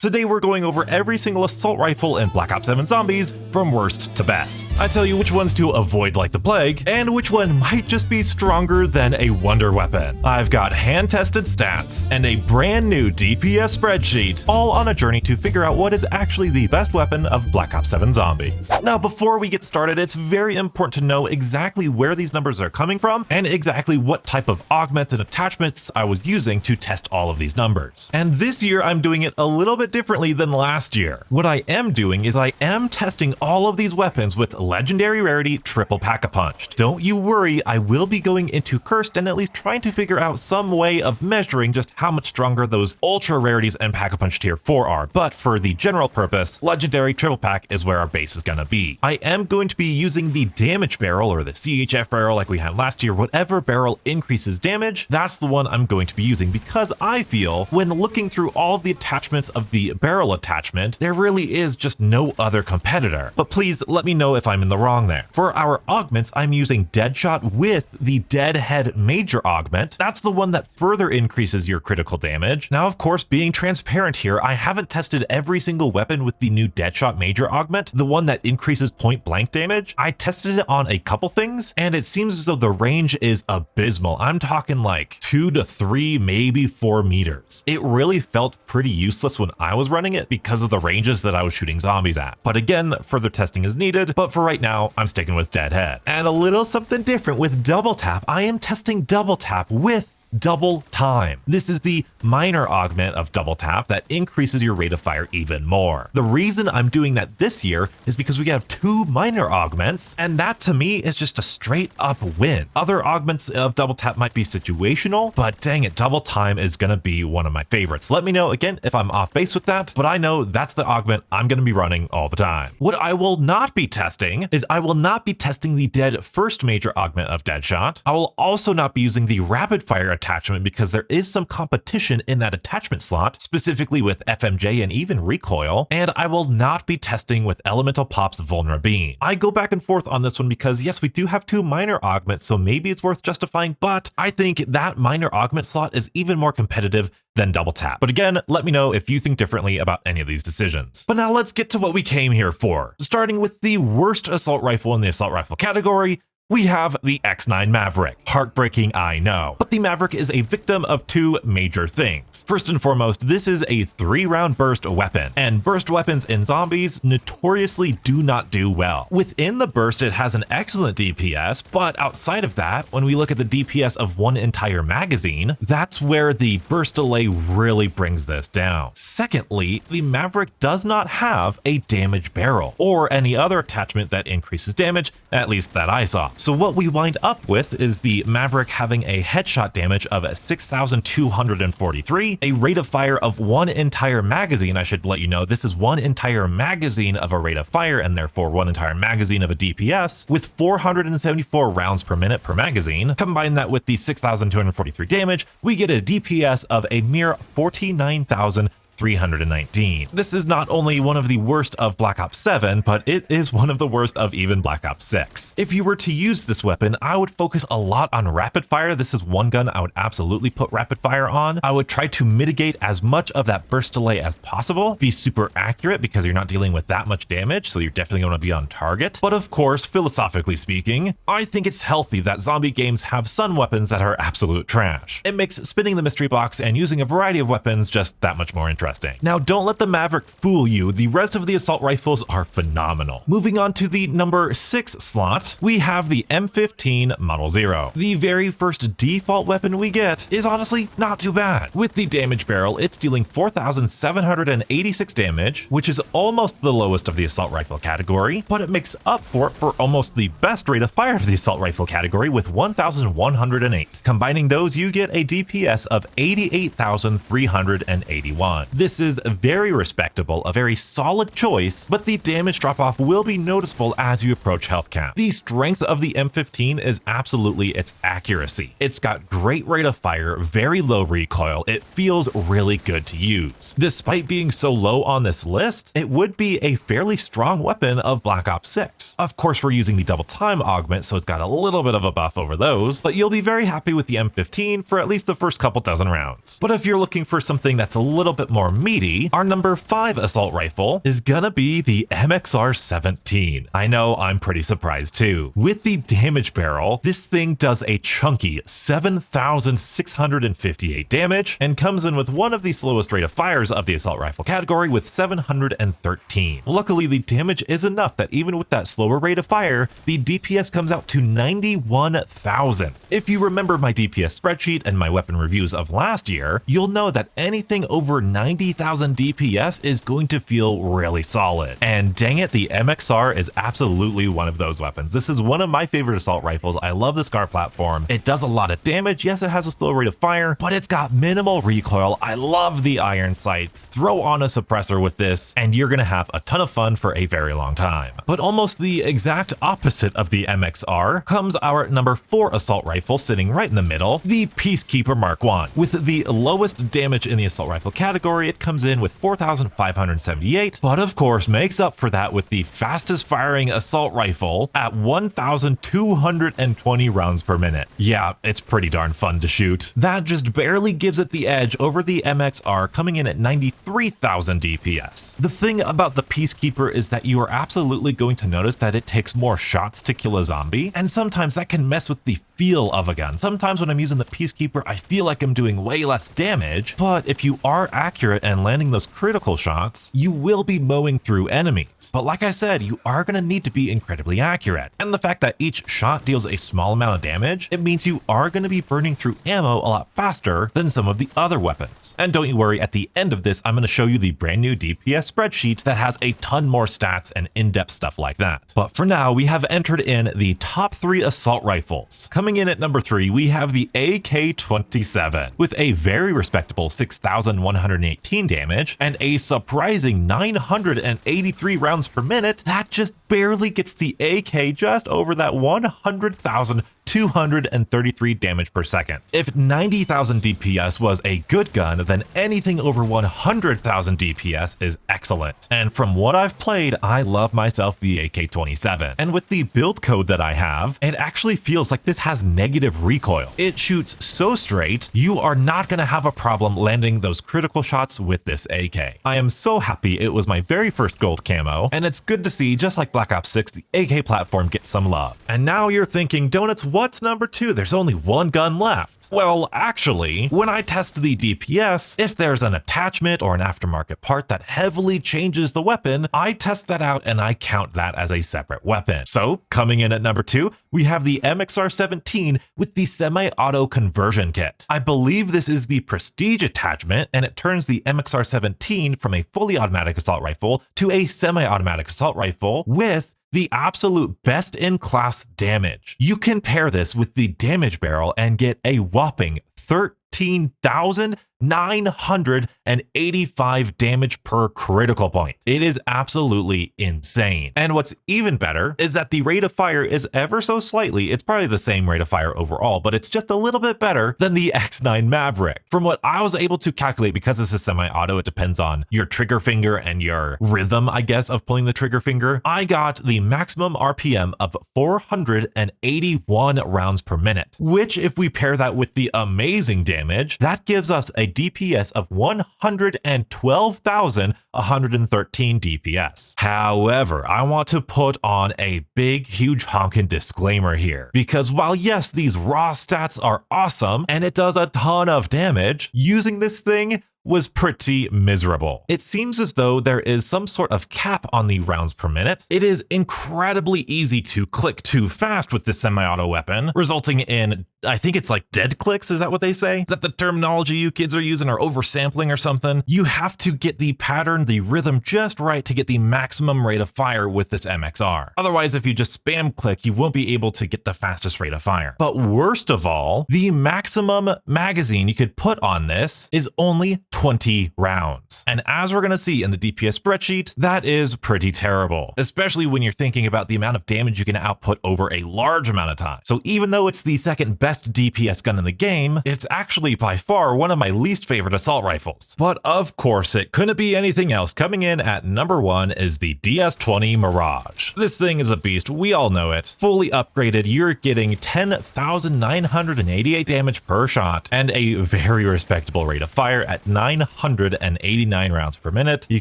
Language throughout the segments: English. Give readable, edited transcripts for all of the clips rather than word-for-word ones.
Today we're going over every single assault rifle in Black Ops 7 Zombies from worst to best. I tell you which ones to avoid like the plague, and which one might just be stronger than a wonder weapon. I've got hand-tested stats and a brand new DPS spreadsheet, all on a journey to figure out what is actually the best weapon of Black Ops 7 Zombies. Now before we get started, it's very important to know exactly where these numbers are coming from and exactly what type of augments and attachments I was using to test all of these numbers. And this year I'm doing it a little bit differently than last year. What I am doing is I am testing all of these weapons with legendary rarity triple pack-a-punched. Don't you worry, I will be going into cursed and at least trying to figure out some way of measuring just how much stronger those ultra rarities and pack-a-punch tier 4 are, but for the general purpose, legendary triple pack is where our base is gonna be. I am going to be using the damage barrel or the CHF barrel like we had last year. Whatever barrel increases damage, that's the one I'm going to be using, because I feel when looking through all of the attachments of the barrel attachment, there really is just no other competitor. But please let me know if I'm in the wrong there. For our augments, I'm using Deadshot with the Deadhead Major augment. That's the one that further increases your critical damage. Now, of course, being transparent here, I haven't tested every single weapon with the new Deadshot Major augment, the one that increases point blank damage. I tested it on a couple things, and it seems as though the range is abysmal. I'm talking like 2 to 3, maybe 4 meters. It really felt pretty useless when I was running it because of the ranges that I was shooting zombies at. But again, further testing is needed, but for right now, I'm sticking with Deadhead. And a little something different with Double Tap. I am testing Double Tap with Double Time. This is the minor augment of Double Tap that increases your rate of fire even more. The reason I'm doing that this year is because we have 2 minor augments, and that to me is just a straight up win. Other augments of Double Tap might be situational, but dang it, Double Time is gonna be one of my favorites. Let me know again if I'm off base with that, but I know that's the augment I'm gonna be running all the time. What I will not be testing is I will not be testing the Dead First Major augment of Deadshot. I will also not be using the rapid fire attachment because there is some competition in that attachment slot, specifically with FMJ and even recoil, and I will not be testing with Elemental Pop's Vulnerability. I go back and forth on this one because yes, we do have 2 minor augments, so maybe it's worth justifying, but I think that minor augment slot is even more competitive than Double Tap. But again, let me know if you think differently about any of these decisions. But now let's get to what we came here for. Starting with the worst assault rifle in the assault rifle category, we have the X9 Maverick. Heartbreaking, I know, but the Maverick is a victim of 2 major things. First and foremost, this is a 3-round burst weapon, and burst weapons in zombies notoriously do not do well. Within the burst, it has an excellent DPS, but outside of that, when we look at the DPS of one entire magazine, that's where the burst delay really brings this down. Secondly, the Maverick does not have a damage barrel or any other attachment that increases damage, at least that I saw. So what we wind up with is the Maverick having a headshot damage of 6,243, a rate of fire of 1 entire magazine. I should let you know, this is 1 entire magazine of a rate of fire, and therefore 1 entire magazine of a DPS, with 474 rounds per minute per magazine. Combine that with the 6,243 damage, we get a DPS of a mere 49,319. This is not only one of the worst of Black Ops 7, but it is one of the worst of even Black Ops 6. If you were to use this weapon, I would focus a lot on rapid fire. This is one gun I would absolutely put rapid fire on. I would try to mitigate as much of that burst delay as possible, be super accurate because you're not dealing with that much damage, so you're definitely going to be on target. But of course, philosophically speaking, I think it's healthy that zombie games have some weapons that are absolute trash. It makes spinning the mystery box and using a variety of weapons just that much more interesting. Now, don't let the Maverick fool you. The rest of the assault rifles are phenomenal. Moving on to the number 6 slot, we have the M15 Model 0. The very first default weapon we get is honestly not too bad. With the damage barrel, it's dealing 4,786 damage, which is almost the lowest of the assault rifle category, but it makes up for it for almost the best rate of fire of the assault rifle category with 1,108. Combining those, you get a DPS of 88,381. This is very respectable, a very solid choice, but the damage drop-off will be noticeable as you approach health cap. The strength of the M15 is absolutely its accuracy. It's got great rate of fire, very low recoil, it feels really good to use. Despite being so low on this list, it would be a fairly strong weapon of Black Ops 6. Of course, we're using the Double Time augment, so it's got a little bit of a buff over those, but you'll be very happy with the M15 for at least the first couple dozen rounds. But if you're looking for something that's a little bit more more meaty, our number 5 assault rifle is gonna be the MXR-17. I know, I'm pretty surprised too. With the damage barrel, this thing does a chunky 7,658 damage and comes in with one of the slowest rate of fires of the assault rifle category with 713. Luckily, the damage is enough that even with that slower rate of fire, the DPS comes out to 91,000. If you remember my DPS spreadsheet and my weapon reviews of last year, you'll know that anything over 90,000 DPS is going to feel really solid. And dang it, the MXR is absolutely one of those weapons. This is one of my favorite assault rifles. I love the SCAR platform. It does a lot of damage. Yes, it has a slow rate of fire, but it's got minimal recoil. I love the iron sights. Throw on a suppressor with this, and you're gonna have a ton of fun for a very long time. But almost the exact opposite of the MXR comes our number 4 assault rifle sitting right in the middle, the Peacekeeper Mark I. With the lowest damage in the assault rifle category, it comes in with 4,578, but of course makes up for that with the fastest firing assault rifle at 1,220 rounds per minute. Yeah, it's pretty darn fun to shoot. That just barely gives it the edge over the MXR, coming in at 93,000 DPS. The thing about the Peacekeeper is that you are absolutely going to notice that it takes more shots to kill a zombie, and sometimes that can mess with the feel of a gun. Sometimes when I'm using the Peacekeeper, I feel like I'm doing way less damage, but if you are accurate and landing those critical shots, you will be mowing through enemies. But like I said, you are going to need to be incredibly accurate. And the fact that each shot deals a small amount of damage, it means you are going to be burning through ammo a lot faster than some of the other weapons. And don't you worry, at the end of this, I'm going to show you the brand new DPS spreadsheet that has a ton more stats and in-depth stuff like that. But for now, we have entered in the top 3 assault rifles. Coming in at number 3, we have the AK-27 with a very respectable 6,118 damage and a surprising 983 rounds per minute. That just barely gets the AK just over that 100,233 damage per second. If 90,000 DPS was a good gun, then anything over 100,000 DPS is excellent. And from what I've played, I love myself the AK-27. And with the build code that I have, it actually feels like this has negative recoil. It shoots so straight, you are not going to have a problem landing those critical shots with this AK. I am so happy it was my very first gold camo, and it's good to see, just like Black Ops 6, the AK platform get some love. And now you're thinking, Donuts, what's number 2? There's only one gun left. Well, actually, when I test the DPS, if there's an attachment or an aftermarket part that heavily changes the weapon, I test that out and I count that as a separate weapon. So, coming in at number 2, we have the MXR-17 with the semi-auto conversion kit. I believe this is the prestige attachment, and it turns the MXR-17 from a fully automatic assault rifle to a semi-automatic assault rifle with the absolute best in class damage. You can pair this with the damage barrel and get a whopping 13,985 damage per critical point. It is absolutely insane. And what's even better is that the rate of fire is ever so slightly, it's probably the same rate of fire overall, but it's just a little bit better than the X9 Maverick. From what I was able to calculate, because this is semi-auto, it depends on your trigger finger and your rhythm, I guess, of pulling the trigger finger. I got the maximum RPM of 481 rounds per minute, which if we pair that with the amazing damage, that gives us a DPS of 112,113 DPS. However, I want to put on a big, huge honking disclaimer here, because while yes, these raw stats are awesome and it does a ton of damage, using this thing was pretty miserable. It seems as though there is some sort of cap on the rounds per minute. It is incredibly easy to click too fast with this semi-auto weapon, resulting in, I think it's like dead clicks, is that what they say? Is that the terminology you kids are using, or oversampling or something? You have to get the pattern, the rhythm just right to get the maximum rate of fire with this MXR. Otherwise, if you just spam click, you won't be able to get the fastest rate of fire. But worst of all, the maximum magazine you could put on this is only 20 rounds. And as we're going to see in the DPS spreadsheet, that is pretty terrible, especially when you're thinking about the amount of damage you can output over a large amount of time. So even though it's the second best DPS gun in the game, it's actually by far one of my least favorite assault rifles. But of course, it couldn't be anything else. Coming in at number 1 is the DS-20 Mirage. This thing is a beast, we all know it. Fully upgraded, you're getting 10,988 damage per shot and a very respectable rate of fire at 989 rounds per minute. You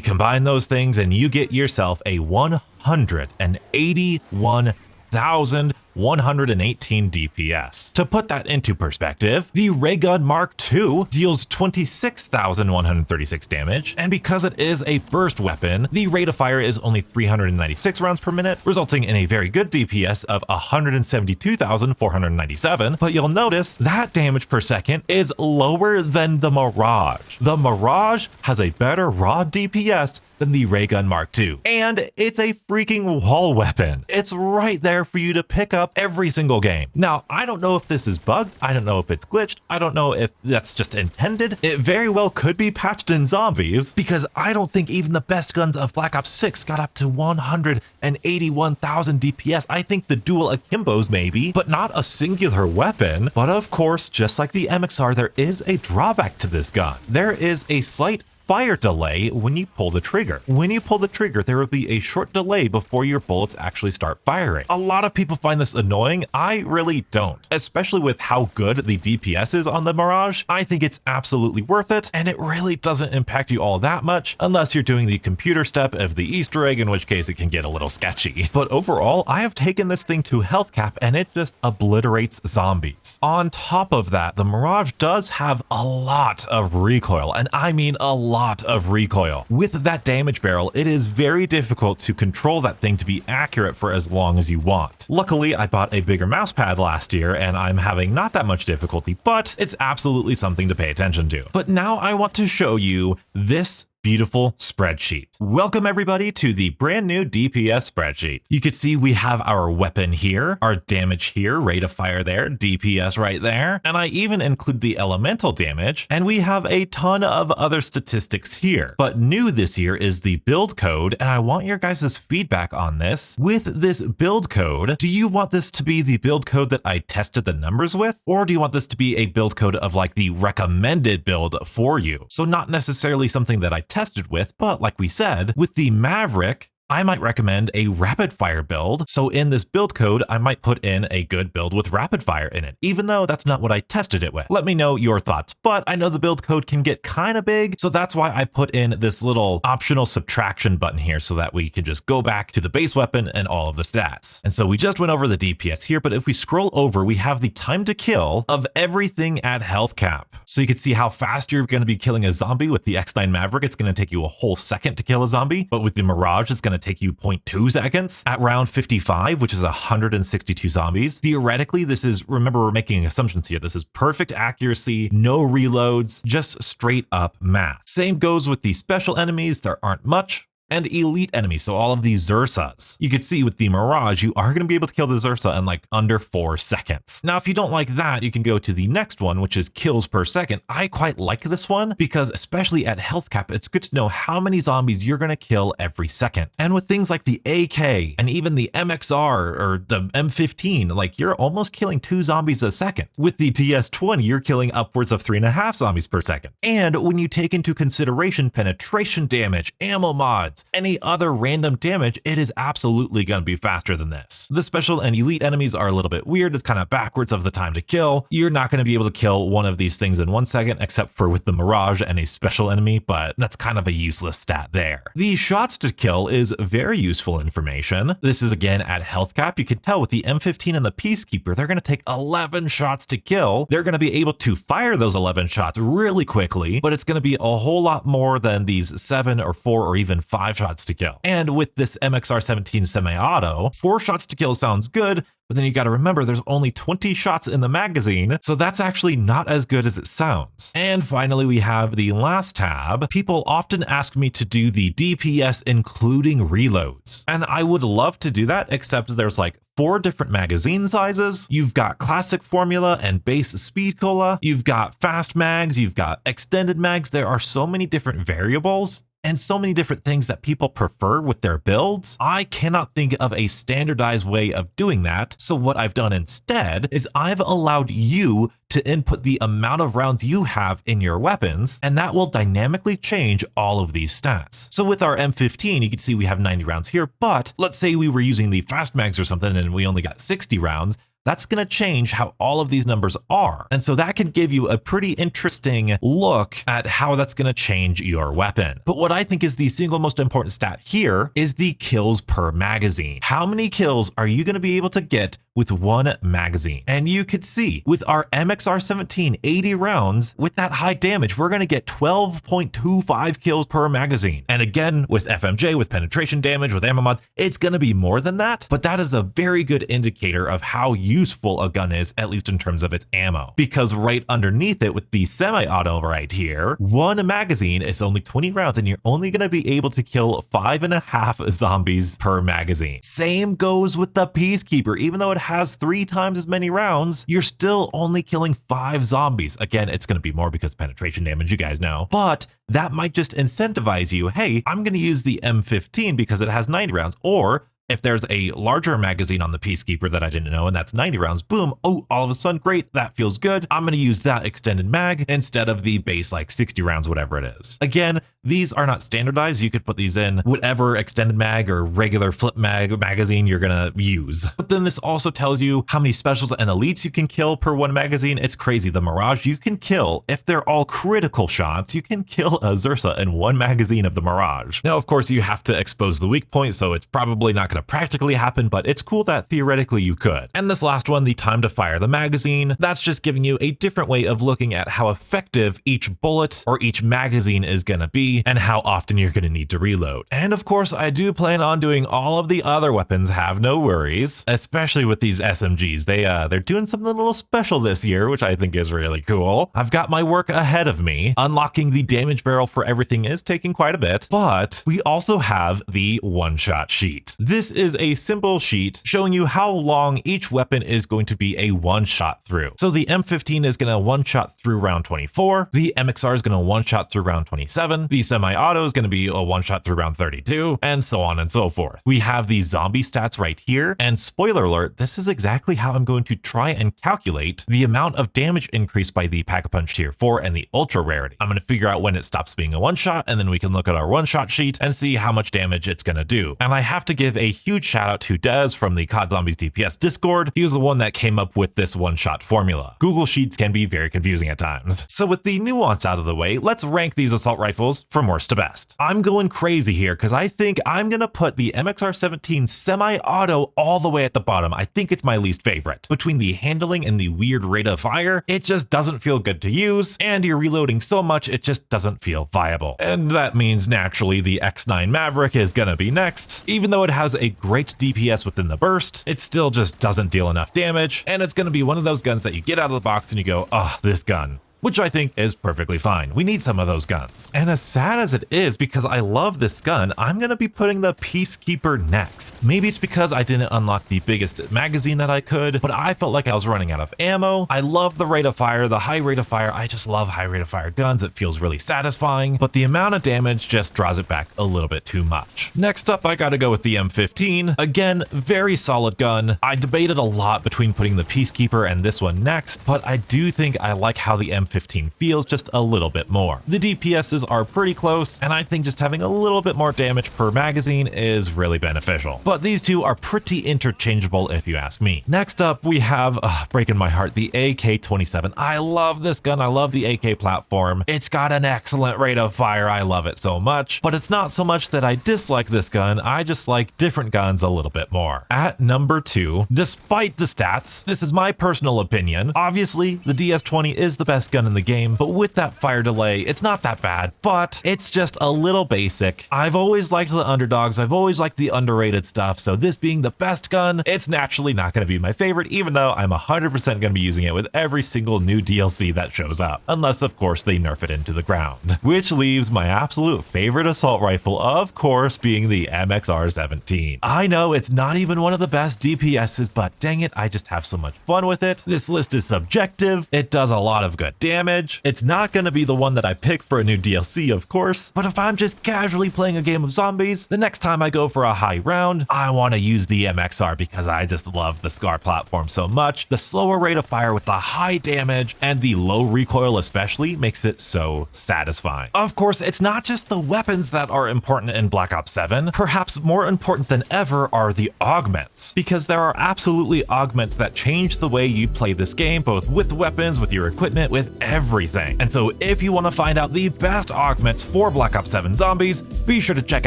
combine those things and you get yourself a 181,118 DPS. To put that into perspective, the Ray Gun Mark II deals 26,136 damage, and because it is a burst weapon, the rate of fire is only 396 rounds per minute, resulting in a very good DPS of 172,497, but you'll notice that damage per second is lower than the Mirage. The Mirage has a better raw DPS than the Ray Gun Mark II, and it's a freaking wall weapon. It's right there for you to pick up every single game. Now, I don't know if this is bugged, I don't know if it's glitched, I don't know if that's just intended. It very well could be patched in Zombies, because I don't think even the best guns of Black Ops 6 got up to 181,000 DPS. I think the dual akimbos maybe, but not a singular weapon. But of course, just like the MXR, there is a drawback to this gun. There is a slight fire delay when you pull the trigger. When you pull the trigger, there will be a short delay before your bullets actually start firing. A lot of people find this annoying. I really don't, especially with how good the DPS is on the Mirage. I think it's absolutely worth it, and it really doesn't impact you all that much unless you're doing the computer step of the Easter egg, in which case it can get a little sketchy. But overall, I have taken this thing to health cap and it just obliterates zombies. On top of that, the Mirage does have a lot of recoil, and I mean a lot of recoil. With that damage barrel, it is very difficult to control that thing to be accurate for as long as you want. Luckily, I bought a bigger mouse pad last year and I'm having not that much difficulty, but it's absolutely something to pay attention to. But now I want to show you this beautiful spreadsheet. Welcome everybody to the brand new DPS spreadsheet. You can see we have our weapon here, our damage here, rate of fire there, DPS right there, and I even include the elemental damage, and we have a ton of other statistics here. But new this year is the build code, and I want your guys' feedback on this. With this build code, do you want this to be the build code that I tested the numbers with, or do you want this to be a build code of like the recommended build for you? So not necessarily something that I tested with, but like we said, with the Maverick, I might recommend a rapid fire build. So in this build code, I might put in a good build with rapid fire in it, even though that's not what I tested it with. Let me know your thoughts, but I know the build code can get kind of big. So that's why I put in this little optional subtraction button here so that we can just go back to the base weapon and all of the stats. And so we just went over the DPS here, but if we scroll over, we have the time to kill of everything at health cap. So you can see how fast you're going to be killing a zombie. With the X9 Maverick, it's going to take you a whole second to kill a zombie, but with the Mirage, it's going to take you 0.2 seconds. At round 55, which is 162 zombies, theoretically, this is, remember, we're making assumptions here, this is perfect accuracy, no reloads, just straight up math. Same goes with the special enemies. There aren't much. And elite enemies, so all of these Xursas. You can see with the Mirage, you are going to be able to kill the Xursa in like under 4 seconds. Now, if you don't like that, you can go to the next one, which is kills per second. I quite like this one because especially at health cap, it's good to know how many zombies you're going to kill every second. And with things like the AK and even the MXR or the M15, like you're almost killing 2 zombies a second. With the DS20, you're killing upwards of 3.5 zombies per second. And when you take into consideration penetration damage, ammo mods, any other random damage, it is absolutely going to be faster than this. The special and elite enemies are a little bit weird. It's kind of backwards of the time to kill. You're not going to be able to kill one of these things in 1 second, except for with the Mirage and a special enemy, but that's kind of a useless stat there. The shots to kill is very useful information. This is again at health cap. You can tell with the M15 and the Peacekeeper, they're going to take 11 shots to kill. They're going to be able to fire those 11 shots really quickly, but it's going to be a whole lot more than these 7 or 4 or even 5 shots to kill. And with this MXR 17 semi-auto, 4 shots to kill sounds good, but then you got to remember there's only 20 shots in the magazine, so that's actually not as good as it sounds. And finally, we have the last tab. People often ask me to do the DPS including reloads, and I would love to do that, except there's like 4 different magazine sizes. You've got classic formula and base speed cola. You've got fast mags. You've got extended mags. There are so many different variables and so many different things that people prefer with their builds. I cannot think of a standardized way of doing that. So what I've done instead is I've allowed you to input the amount of rounds you have in your weapons, and that will dynamically change all of these stats. So with our M15, you can see we have 90 rounds here, but let's say we were using the fast mags or something and we only got 60 rounds. that's going to change how all of these numbers are. And so that can give you a pretty interesting look at how that's going to change your weapon. But what I think is the single most important stat here is the kills per magazine. How many kills are you going to be able to get with one magazine? And you could see with our MXR17 80 rounds, with that high damage, we're going to get 12.25 kills per magazine. And again, with FMJ, with penetration damage, with ammo mods, it's going to be more than that. But that is a very good indicator of how useful a gun is, at least in terms of its ammo. Because right underneath it with the semi-auto right here, one magazine is only 20 rounds and you're only going to be able to kill 5.5 zombies per magazine. Same goes with the Peacekeeper. Even though it has 3 times as many rounds, you're still only killing 5 zombies. Again, it's going to be more because penetration damage, you guys know, but that might just incentivize you. Hey, I'm going to use the M15 because it has 90 rounds. Or if there's a larger magazine on the Peacekeeper that I didn't know, and that's 90 rounds, boom, oh, all of a sudden, great, that feels good. I'm going to use that extended mag instead of the base like 60 rounds, whatever it is. Again, these are not standardized. You could put these in whatever extended mag or regular flip magazine you're going to use. But then this also tells you how many specials and elites you can kill per one magazine. It's crazy. The Mirage you can kill, if they're all critical shots, you can kill a Zursa in one magazine of the Mirage. Now, of course, you have to expose the weak point, so it's probably not going to practically happen, but it's cool that theoretically you could. And this last one, the time to fire the magazine, that's just giving you a different way of looking at how effective each bullet or each magazine is going to be and how often you're going to need to reload. And of course, I do plan on doing all of the other weapons, have no worries, especially with these SMGs. They're doing something a little special this year, which I think is really cool. I've got my work ahead of me. Unlocking the damage barrel for everything is taking quite a bit, but we also have the one-shot sheet. This is a simple sheet showing you how long each weapon is going to be a one-shot through. So the M15 is going to one-shot through round 24, the MXR is going to one-shot through round 27, the semi-auto is going to be a one-shot through round 32, and so on and so forth. We have the zombie stats right here, and spoiler alert, this is exactly how I'm going to try and calculate the amount of damage increased by the Pack-a-Punch tier 4 and the ultra rarity. I'm going to figure out when it stops being a one-shot, and then we can look at our one-shot sheet and see how much damage it's going to do. And I have to give a huge shout out to Dez from the COD Zombies DPS Discord. He was the one that came up with this one-shot formula. Google Sheets can be very confusing at times. So with the nuance out of the way, let's rank these assault rifles from worst to best. I'm going crazy here because I think I'm going to put the MXR17 semi-auto all the way at the bottom. I think it's my least favorite. Between the handling and the weird rate of fire, it just doesn't feel good to use, and you're reloading so much, it just doesn't feel viable. And that means naturally the X9 Maverick is going to be next. Even though it has a great DPS within the burst, it still just doesn't deal enough damage, and it's going to be one of those guns that you get out of the box and you go, oh, this gun. Which I think is perfectly fine. We need some of those guns. And as sad as it is, because I love this gun, I'm going to be putting the Peacekeeper next. Maybe it's because I didn't unlock the biggest magazine that I could, but I felt like I was running out of ammo. I love the rate of fire, the high rate of fire. I just love high rate of fire guns. It feels really satisfying, but the amount of damage just draws it back a little bit too much. Next up, I got to go with the M15. Again, very solid gun. I debated a lot between putting the Peacekeeper and this one next, but I do think I like how the M15 feels just a little bit more. The DPSs are pretty close, and I think just having a little bit more damage per magazine is really beneficial. But these two are pretty interchangeable if you ask me. Next up, we have, breaking my heart, the AK-27. I love this gun. I love the AK platform. It's got an excellent rate of fire. I love it so much, but it's not so much that I dislike this gun. I just like different guns a little bit more. At number 2, despite the stats, this is my personal opinion. Obviously, the DS-20 is the best gun in the game, but with that fire delay, it's not that bad, but it's just a little basic. I've always liked the underdogs. I've always liked the underrated stuff, so this being the best gun, it's naturally not going to be my favorite, even though I'm 100% going to be using it with every single new DLC that shows up, unless of course they nerf it into the ground. Which leaves my absolute favorite assault rifle, of course, being the MXR17. I know it's not even one of the best DPSs, but dang it, I just have so much fun with it. This list is subjective. It does a lot of good damage. damage, it's not going to be the one that I pick for a new DLC, of course, but if I'm just casually playing a game of zombies, the next time I go for a high round, I want to use the MXR because I just love the SCAR platform so much. The slower rate of fire with the high damage and the low recoil especially makes it so satisfying. Of course, it's not just the weapons that are important in Black Ops 7. Perhaps more important than ever are the augments, because there are absolutely augments that change the way you play this game, both with weapons, with your equipment, with everything. And so if you want to find out the best augments for Black Ops 7 Zombies, be sure to check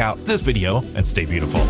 out this video and stay beautiful.